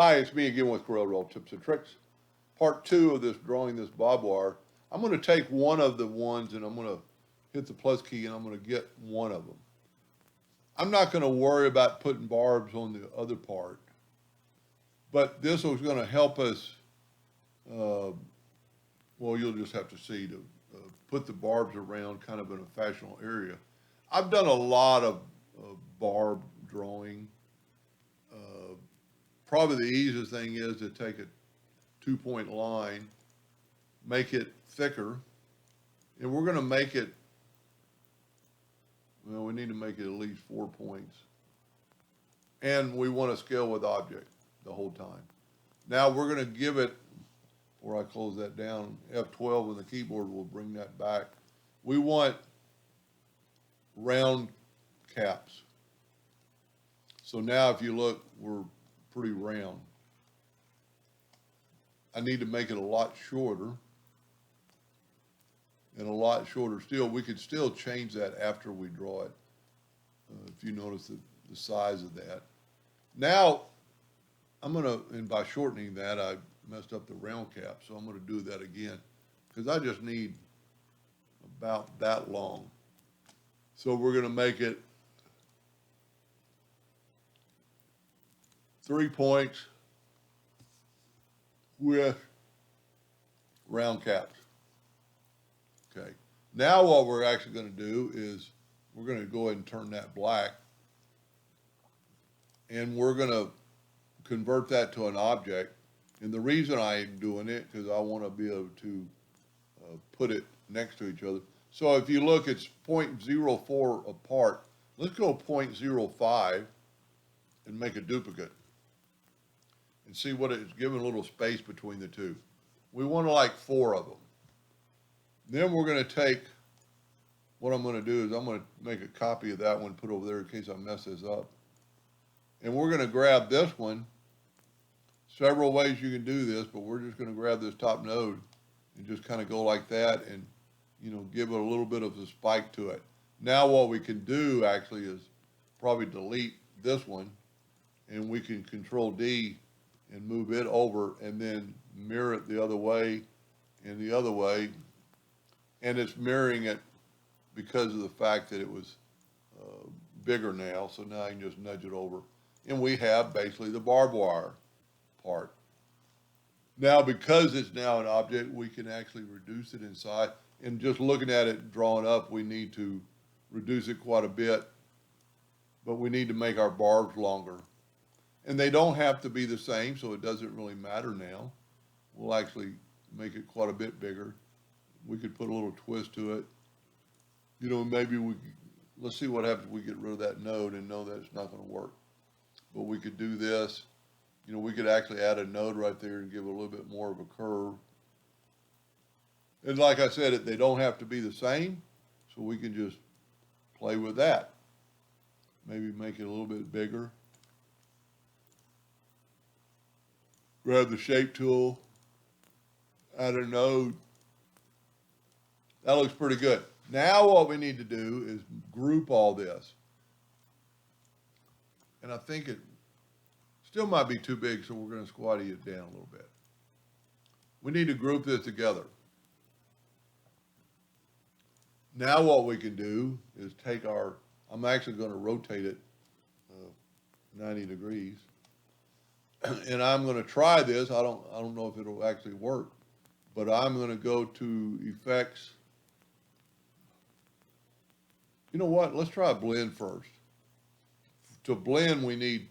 Hi, it's me again with Corel Roll Tips and Tricks. Part two of this drawing this barbed wire. I'm going to take one of the ones and I'm going to hit the plus key and I'm going to get one of them. I'm not going to worry about putting barbs on the other part, but this is going to help us, well, you'll just have to see to put the barbs around kind of in a fashionable area. I've done a lot of barb drawing. Probably the easiest thing is to take a 2-point line, make it thicker, and we're going to make it, well, we need to make it at least 4 points. And we want to scale with object the whole time. Now we're going to give it, before I close that down, F12 on the keyboard will bring that back. We want round caps. So now if you look, we're pretty round. I need to make it a lot shorter and a lot shorter still. We could still change that after we draw it. If you notice the size of that. Now, I'm gonna, and by shortening that, I messed up the round cap, so I'm gonna do that again because I just need about that long. So we're gonna make it 3 points with round caps. Okay. Now what we're actually going to do is we're going to go ahead and turn that black, and we're going to convert that to an object. And the reason I'm doing it because I want to be able to put it next to each other. So if you look, it's 0.04 apart. Let's go 0.05 and make a duplicate. And see what it's giving a little space between the two. We want to like 4 of them. Then we're going to take, what I'm going to do is I'm going to make a copy of that one, put over there in case I mess this up. And we're going to grab this one. Several ways you can do this, but we're just going to grab this top node and just kind of go like that and, you know, give it a little bit of a spike to it. Now what we can do actually is probably delete this one, and we can Control D and move it over and then mirror it the other way and the other way. And it's mirroring it because of the fact that it was bigger now. So now I can just nudge it over. And we have basically the barbed wire part. Now, because it's now an object, we can actually reduce it in size. And just looking at it drawn up, we need to reduce it quite a bit. But we need to make our barbs longer. And they don't have to be the same, so it doesn't really matter now. We'll actually make it quite a bit bigger. We could put a little twist to it. You know, maybe let's see what happens if we get rid of that node and know that it's not going to work. But we could do this. You know, we could actually add a node right there and give it a little bit more of a curve. And like I said, they don't have to be the same, so we can just play with that. Maybe make it a little bit bigger. Grab the shape tool, add a node. That looks pretty good. Now what we need to do is group all this. And I think it still might be too big, so we're going to squatty it down a little bit. We need to group this together. Now what we can do is take I'm actually going to rotate it 90 degrees. And I'm going to try this. I don't know if it'll actually work, but I'm going to go to Effects. You know what? Let's try Blend first. To blend, we need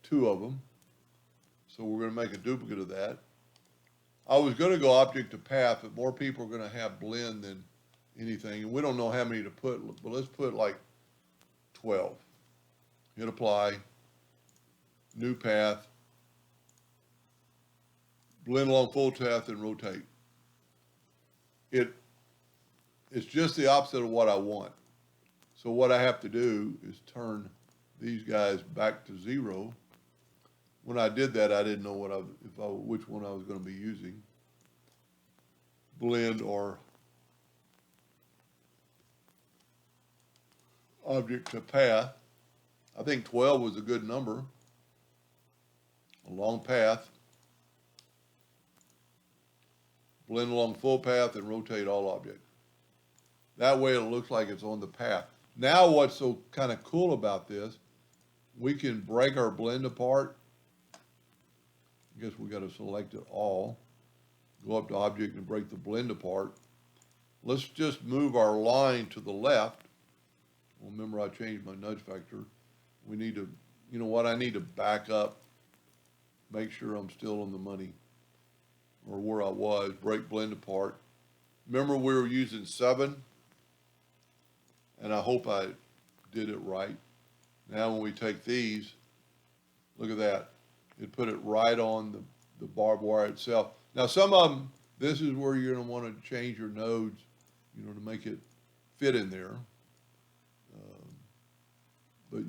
2 of them. So we're going to make a duplicate of that. I was going to go Object to Path, but more people are going to have Blend than anything. And we don't know how many to put, but let's put like 12. Hit Apply. New Path. Blend along full path and rotate. It's just the opposite of what I want. So what I have to do is turn these guys back to 0. When I did that, I didn't know which one I was going to be using. Blend or Object to Path. I think 12 was a good number. along path, blend along full path, and rotate all objects. That way it looks like it's on the path. Now what's so kind of cool about this, we can break our blend apart. I guess we got to select it all. Go up to object and break the blend apart. Let's just move our line to the left. Well, remember I changed my nudge factor. We need to, you know what, I need to back up, make sure I'm still on the money or where I was, break blend apart. Remember we were using 7, and I hope I did it right. Now when we take these, look at that. It put it right on the barbed wire itself. Now some of them, this is where you're gonna wanna change your nodes, you know, to make it fit in there. But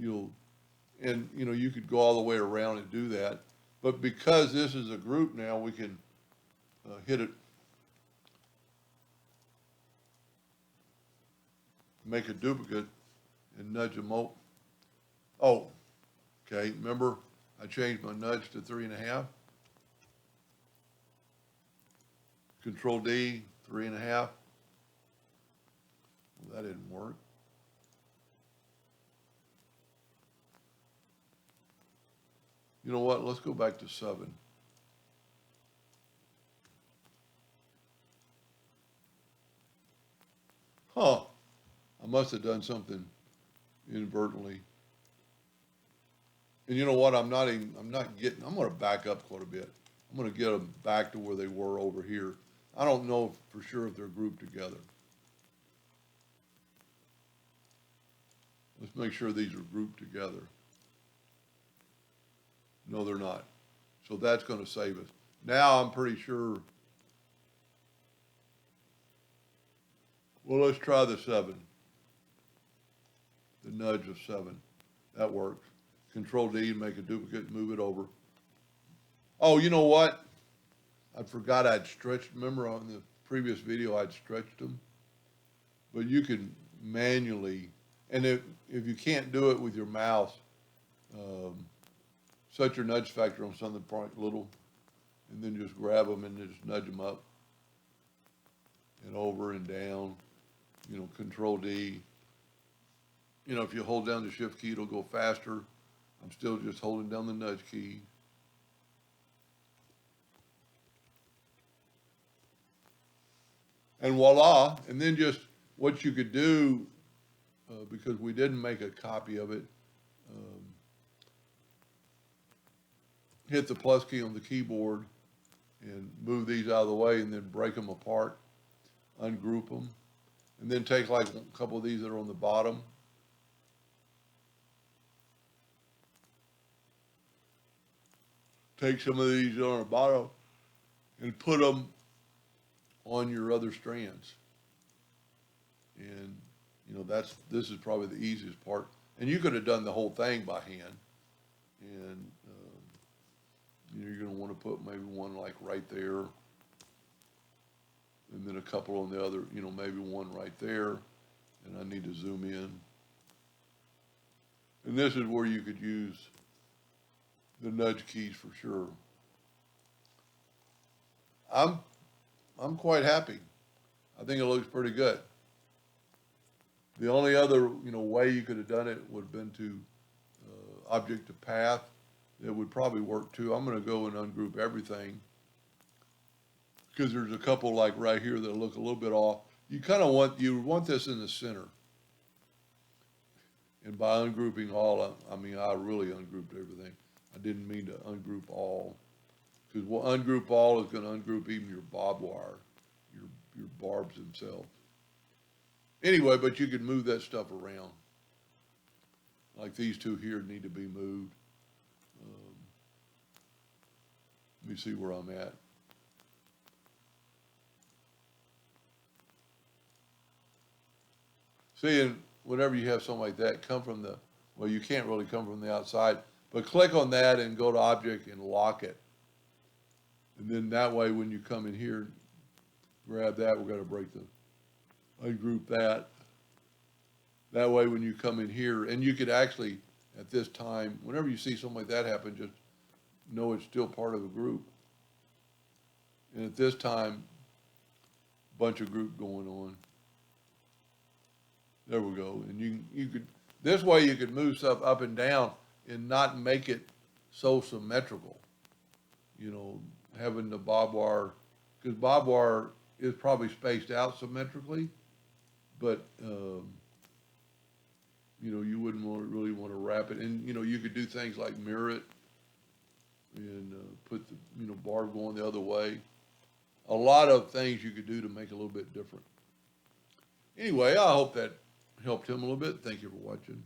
and you know, you could go all the way around and do that. But because this is a group now, we can hit it, make a duplicate, and nudge them out. Oh, okay, remember I changed my nudge to 3.5. Control D, 3.5. Well, that didn't work. You know what, let's go back to 7. Huh, I must have done something inadvertently. And you know what, I'm gonna back up quite a bit. I'm gonna get them back to where they were over here. I don't know for sure if they're grouped together. Let's make sure these are grouped together. No, they're not. So that's going to save us. Now I'm pretty sure. Well, let's try the 7. The nudge of 7. That works. Control D, make a duplicate, move it over. Oh, you know what? I forgot I'd stretched. Remember on the previous video I'd stretched them? But you can manually, and if you can't do it with your mouse, set your nudge factor on something little, and then just grab them and just nudge them up and over and down. You know, Control D. You know, if you hold down the Shift key, it'll go faster. I'm still just holding down the nudge key. And voila, and then just what you could do, because we didn't make a copy of it, hit the plus key on the keyboard and move these out of the way and then break them apart, ungroup them, and then take like a couple of these that are on the bottom. Take some of these on the bottom and put them on your other strands. And you know, this is probably the easiest part. And you could have done the whole thing by hand. And you know, you're going to want to put maybe one like right there, and then a couple on the other, you know, maybe one right there. And I need to zoom in. And this is where you could use the nudge keys for sure. I'm quite happy. I think it looks pretty good. The only other, you know, way you could have done it would have been to object to path. It would probably work too. I'm going to go and ungroup everything because there's a couple like right here that look a little bit off. You kind of want this in the center. And by ungrouping all, I mean I really ungrouped everything. I didn't mean to ungroup all, because what ungroup all is going to ungroup even your bob wire, your barbs themselves. Anyway, but you can move that stuff around. Like these two here need to be moved. Let me see where I'm at. See, and whenever you have something like that, come from the, well, you can't really come from the outside, but click on that and go to object and lock it. And then that way when you come in here, grab that, we're going to break the, ungroup that. That way when you come in here, and you could actually, at this time, whenever you see something like that happen, just know it's still part of a group. And at this time, bunch of group going on. There we go. And you could, this way you could move stuff up and down and not make it so symmetrical. You know, having the barbed wire, because barbed wire is probably spaced out symmetrically, but, you know, you wouldn't really want to wrap it. And, you know, you could do things like mirror it and put the, you know, barb going the other way. A lot of things you could do to make it a little bit different. Anyway, I hope that helped him a little bit. Thank you for watching.